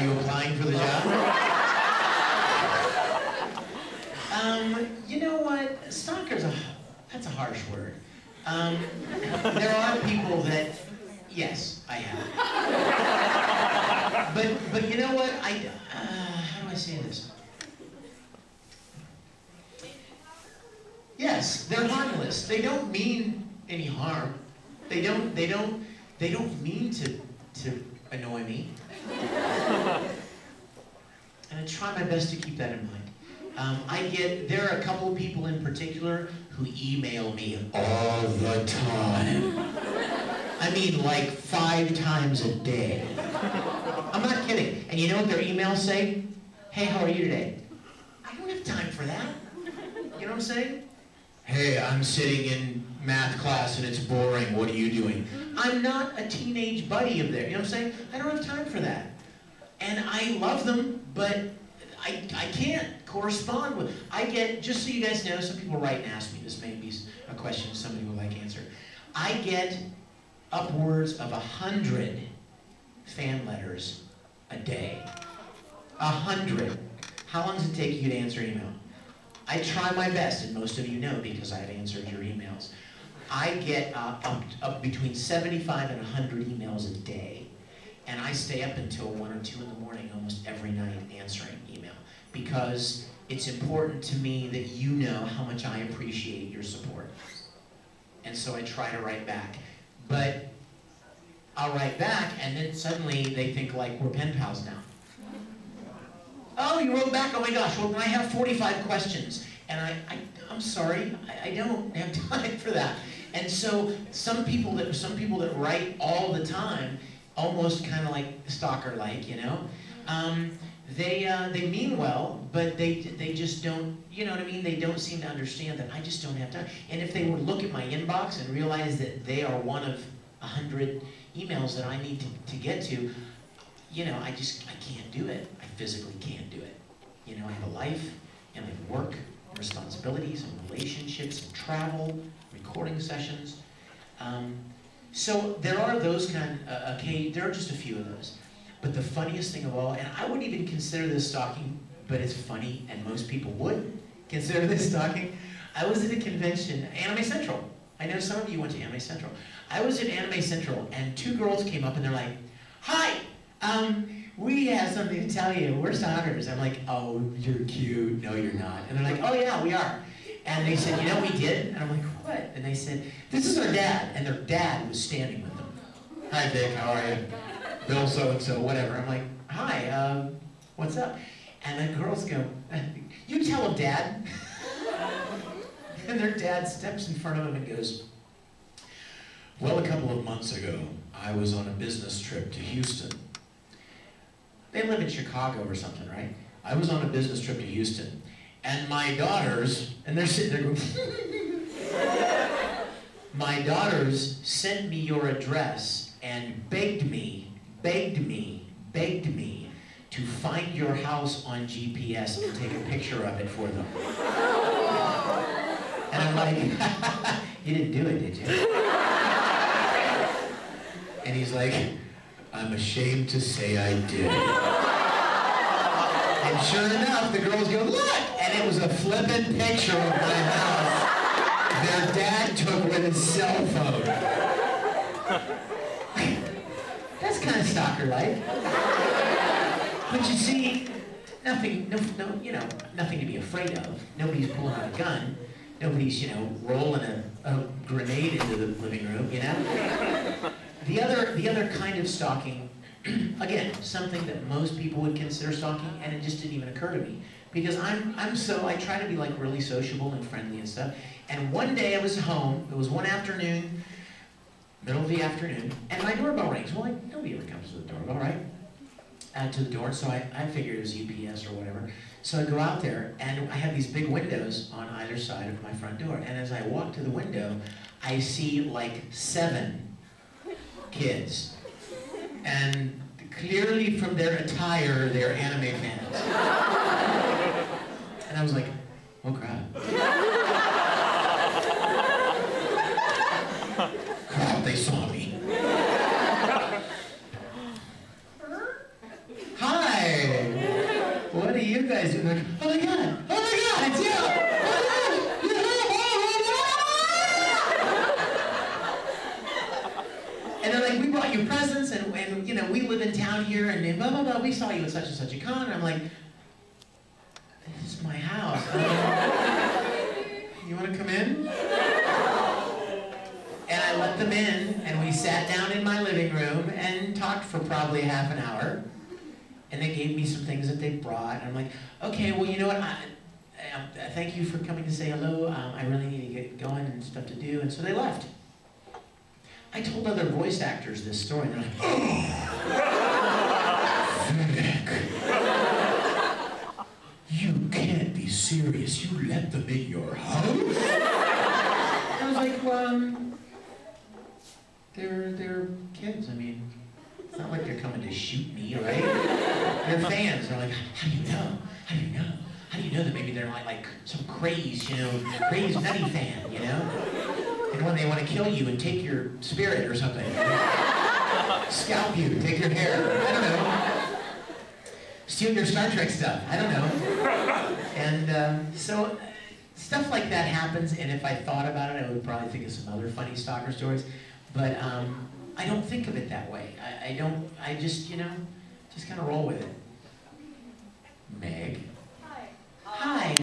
Are you applying for the job? You know what? Stalker's that's a harsh word. There are people that, yes, I have. But you know what? How do I say this? Yes, they're harmless. They don't mean any harm. They don't mean to annoy me. And I try my best to keep that in mind. There are a couple of people in particular who email me all the time. I mean, like 5 times a day. I'm not kidding. And you know what their emails say? Hey, how are you today? I don't have time for that. You know what I'm saying? Hey, I'm sitting in math class and it's boring. What are you doing? I'm not a teenage buddy of theirs. You know what I'm saying? I don't have time for that. And I love them, but I can't correspond with. I get, just so you guys know, some people write and ask me, this may be a question somebody would like answered. I get upwards of 100 fan letters a day. 100. How long does it take you to answer email? I try my best, and most of you know because I've answered your emails. I get up between 75 and 100 emails a day. And I stay up until 1 or 2 in the morning almost every night answering email because it's important to me that you know how much I appreciate your support. And so I try to write back. But I'll write back and then suddenly they think like we're pen pals now. Oh, you wrote back? Oh my gosh, well I have 45 questions. And I'm sorry, I don't have time for that. And so some people that write all the time, almost kind of like stalker-like, you know. They mean well, but they just don't, you know what I mean? They don't seem to understand that I just don't have time. And if they would look at my inbox and realize that they are one of 100 emails that I need to get to, you know, I can't do it. I physically can't do it. You know, I have a life, and I have work, and responsibilities, and relationships, and travel, recording sessions. So there are those kind of, there are just a few of those. But the funniest thing of all, and I wouldn't even consider this stalking, but it's funny, and most people would consider this stalking. I was at a convention, Anime Central. I know some of you went to Anime Central. I was at Anime Central, and 2 girls came up and they're like, hi, we have something to tell you. We're stalkers. I'm like, oh, you're cute. No, you're not. And they're like, oh yeah, we are. And they said, you know what we did? And I'm like, what? And they said, this is our dad. And their dad was standing with them. Hi, Vic, how are you? Bill so-and-so, whatever. I'm like, hi, what's up? And the girls go, you tell him, Dad. And their dad steps in front of them and goes, well, a couple of months ago, I was on a business trip to Houston. They live in Chicago or something, right? I was on a business trip to Houston. And my daughters, and they're sitting there going, my daughters sent me your address and begged me to find your house on GPS and take a picture of it for them. And I'm like, you didn't do it, did you? And he's like, I'm ashamed to say I did. And sure enough, the girls go, look! And it was a flippant picture of my house their dad took with his cell phone. That's kind of stalker-like. But you see, nothing to be afraid of. Nobody's pulling out a gun. Nobody's, rolling a grenade into the living room, you know? The other kind of stalking, again, something that most people would consider stalking, and it just didn't even occur to me. Because I try to be like really sociable and friendly and stuff. And one day I was home, it was one afternoon, middle of the afternoon, and my doorbell rings. Well, nobody ever comes to the doorbell, right? To the door, so I figured it was UPS or whatever. So I go out there, and I have these big windows on either side of my front door. And as I walk to the window, I see like 7 kids. And clearly from their attire, they're anime fans. And I was like, oh crap. Crap, they saw me. Hi, are you guys doing? Like, oh my God, it's you! And they're like, we brought you presents, and you know, we live in town here, and blah, blah, blah, we saw you at such and such a con. And I'm like, this is my house. You want to come in? And I let them in, and we sat down in my living room and talked for probably half an hour. And they gave me some things that they brought. And I'm like, okay, well, you know what? Thank you for coming to say hello. I really need to get going and stuff to do. And so they left. I told other voice actors this story, and they're like, oh, Vic, you can't be serious. You let them in your house? I was like, well, they're kids. I mean, it's not like they're coming to shoot me, right? They're fans. They're like, how do you know? How do you know? How do you know that maybe they're like some crazed, you know, crazed nutty fan, you know? And when they want to kill you and take your spirit or something, scalp you, take your hair, I don't know. Steal your Star Trek stuff, I don't know. And so stuff like that happens, and if I thought about it, I would probably think of some other funny stalker stories. But I don't think of it that way. I just, you know, just kind of roll with it. Meg. Hi. Hi.